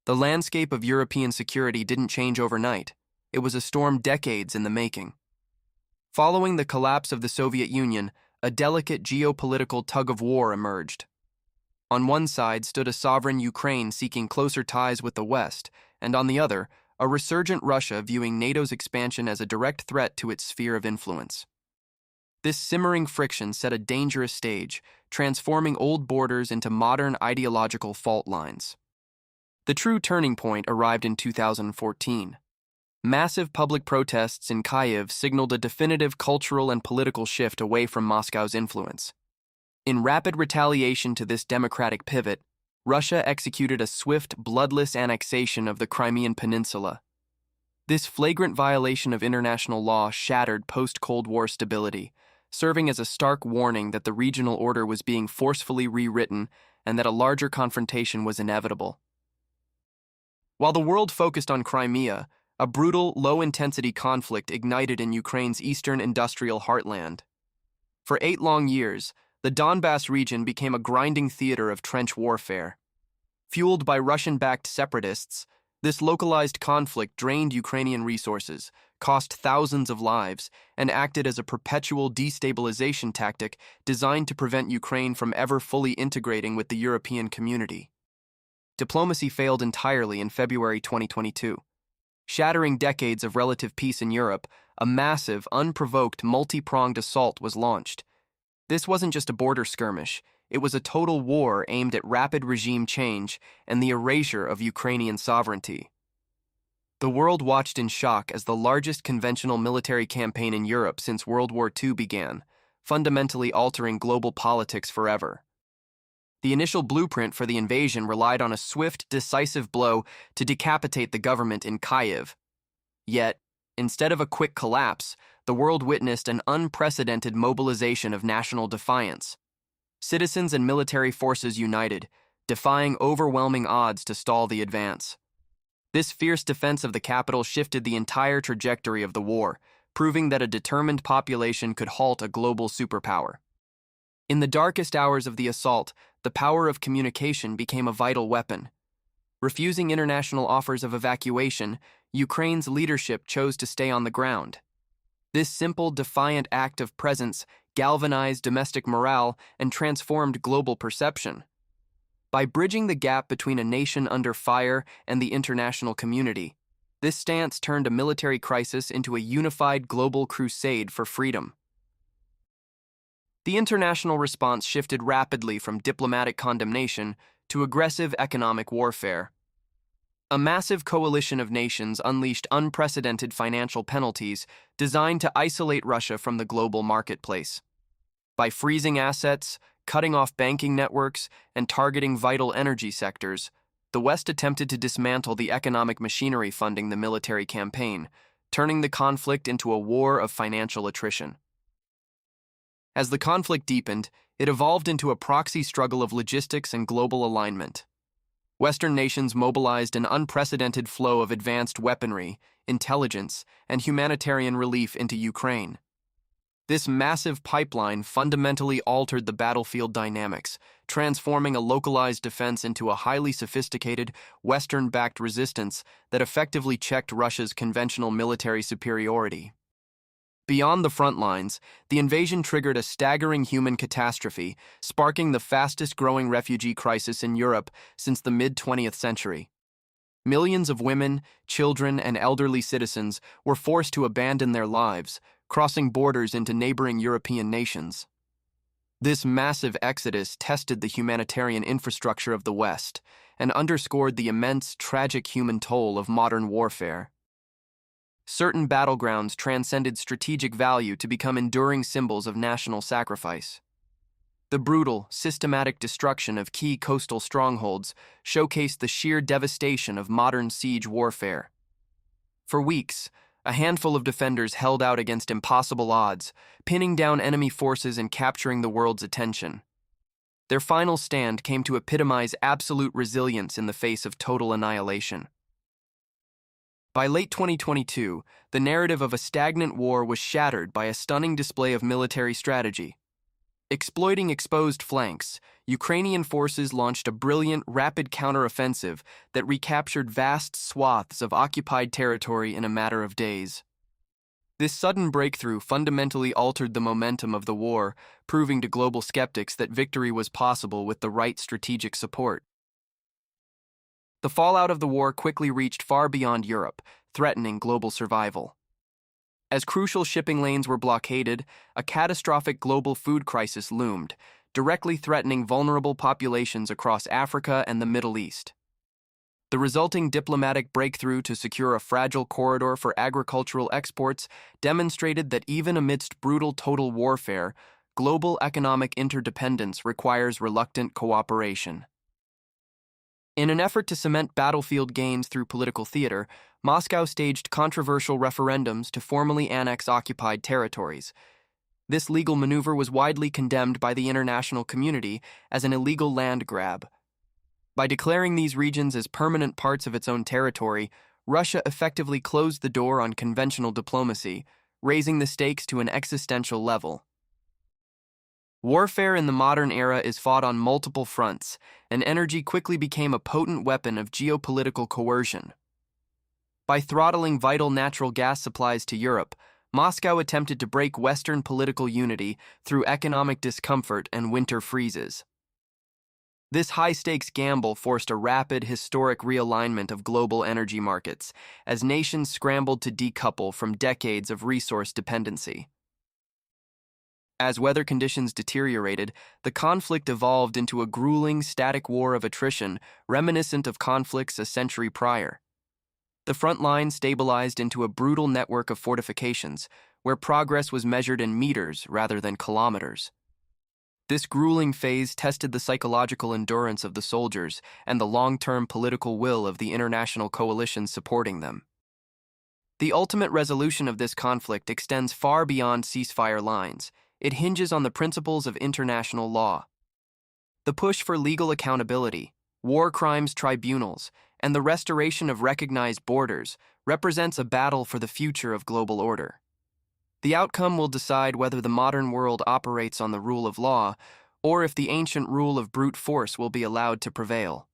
The landscape of European security didn't change overnight. It was a storm decades in the making. Following the collapse of the Soviet Union, a delicate geopolitical tug-of-war emerged. On one side stood a sovereign Ukraine seeking closer ties with the West, and on the other, a resurgent Russia viewing NATO's expansion as a direct threat to its sphere of influence. This simmering friction set a dangerous stage, transforming old borders into modern ideological fault lines. The true turning point arrived in 2014. Massive public protests in Kyiv signaled a definitive cultural and political shift away from Moscow's influence. In rapid retaliation to this democratic pivot, Russia executed a swift, bloodless annexation of the Crimean Peninsula. This flagrant violation of international law shattered post-Cold War stability, serving as a stark warning that the regional order was being forcefully rewritten and that a larger confrontation was inevitable. While the world focused on Crimea, a brutal, low-intensity conflict ignited in Ukraine's eastern industrial heartland. For 8 long years, the Donbass region became a grinding theater of trench warfare. Fueled by Russian-backed separatists, this localized conflict drained Ukrainian resources, cost thousands of lives, and acted as a perpetual destabilization tactic designed to prevent Ukraine from ever fully integrating with the European community. Diplomacy failed entirely in February 2022. Shattering decades of relative peace in Europe, a massive, unprovoked, multi-pronged assault was launched. This wasn't just a border skirmish, it was a total war aimed at rapid regime change and the erasure of Ukrainian sovereignty. The world watched in shock as the largest conventional military campaign in Europe since World War II began, fundamentally altering global politics forever. The initial blueprint for the invasion relied on a swift, decisive blow to decapitate the government in Kyiv. Yet, instead of a quick collapse, the world witnessed an unprecedented mobilization of national defiance. Citizens and military forces united, defying overwhelming odds to stall the advance. This fierce defense of the capital shifted the entire trajectory of the war, proving that a determined population could halt a global superpower. In the darkest hours of the assault, the power of communication became a vital weapon. Refusing international offers of evacuation, Ukraine's leadership chose to stay on the ground. This simple, defiant act of presence galvanized domestic morale and transformed global perception. By bridging the gap between a nation under fire and the international community, this stance turned a military crisis into a unified global crusade for freedom. The international response shifted rapidly from diplomatic condemnation to aggressive economic warfare. A massive coalition of nations unleashed unprecedented financial penalties designed to isolate Russia from the global marketplace. By freezing assets, cutting off banking networks, and targeting vital energy sectors, the West attempted to dismantle the economic machinery funding the military campaign, turning the conflict into a war of financial attrition. As the conflict deepened, it evolved into a proxy struggle of logistics and global alignment. Western nations mobilized an unprecedented flow of advanced weaponry, intelligence, and humanitarian relief into Ukraine. This massive pipeline fundamentally altered the battlefield dynamics, transforming a localized defense into a highly sophisticated, Western-backed resistance that effectively checked Russia's conventional military superiority. Beyond the front lines, the invasion triggered a staggering human catastrophe, sparking the fastest-growing refugee crisis in Europe since the mid-20th century. Millions of women, children, and elderly citizens were forced to abandon their lives, crossing borders into neighboring European nations. This massive exodus tested the humanitarian infrastructure of the West and underscored the immense, tragic human toll of modern warfare. Certain battlegrounds transcended strategic value to become enduring symbols of national sacrifice. The brutal, systematic destruction of key coastal strongholds showcased the sheer devastation of modern siege warfare. For weeks, a handful of defenders held out against impossible odds, pinning down enemy forces and capturing the world's attention. Their final stand came to epitomize absolute resilience in the face of total annihilation. By late 2022, the narrative of a stagnant war was shattered by a stunning display of military strategy. Exploiting exposed flanks, Ukrainian forces launched a brilliant, rapid counteroffensive that recaptured vast swaths of occupied territory in a matter of days. This sudden breakthrough fundamentally altered the momentum of the war, proving to global skeptics that victory was possible with the right strategic support. The fallout of the war quickly reached far beyond Europe, threatening global survival. As crucial shipping lanes were blockaded, a catastrophic global food crisis loomed, directly threatening vulnerable populations across Africa and the Middle East. The resulting diplomatic breakthrough to secure a fragile corridor for agricultural exports demonstrated that even amidst brutal total warfare, global economic interdependence requires reluctant cooperation. In an effort to cement battlefield gains through political theater, Moscow staged controversial referendums to formally annex occupied territories. This legal maneuver was widely condemned by the international community as an illegal land grab. By declaring these regions as permanent parts of its own territory, Russia effectively closed the door on conventional diplomacy, raising the stakes to an existential level. Warfare in the modern era is fought on multiple fronts, and energy quickly became a potent weapon of geopolitical coercion. By throttling vital natural gas supplies to Europe, Moscow attempted to break Western political unity through economic discomfort and winter freezes. This high-stakes gamble forced a rapid, historic realignment of global energy markets as nations scrambled to decouple from decades of resource dependency. As weather conditions deteriorated, the conflict evolved into a grueling, static war of attrition reminiscent of conflicts a century prior. The front line stabilized into a brutal network of fortifications, where progress was measured in meters rather than kilometers. This grueling phase tested the psychological endurance of the soldiers and the long-term political will of the international coalition supporting them. The ultimate resolution of this conflict extends far beyond ceasefire lines. It hinges on the principles of international law. The push for legal accountability, war crimes tribunals, and the restoration of recognized borders represents a battle for the future of global order. The outcome will decide whether the modern world operates on the rule of law or if the ancient rule of brute force will be allowed to prevail.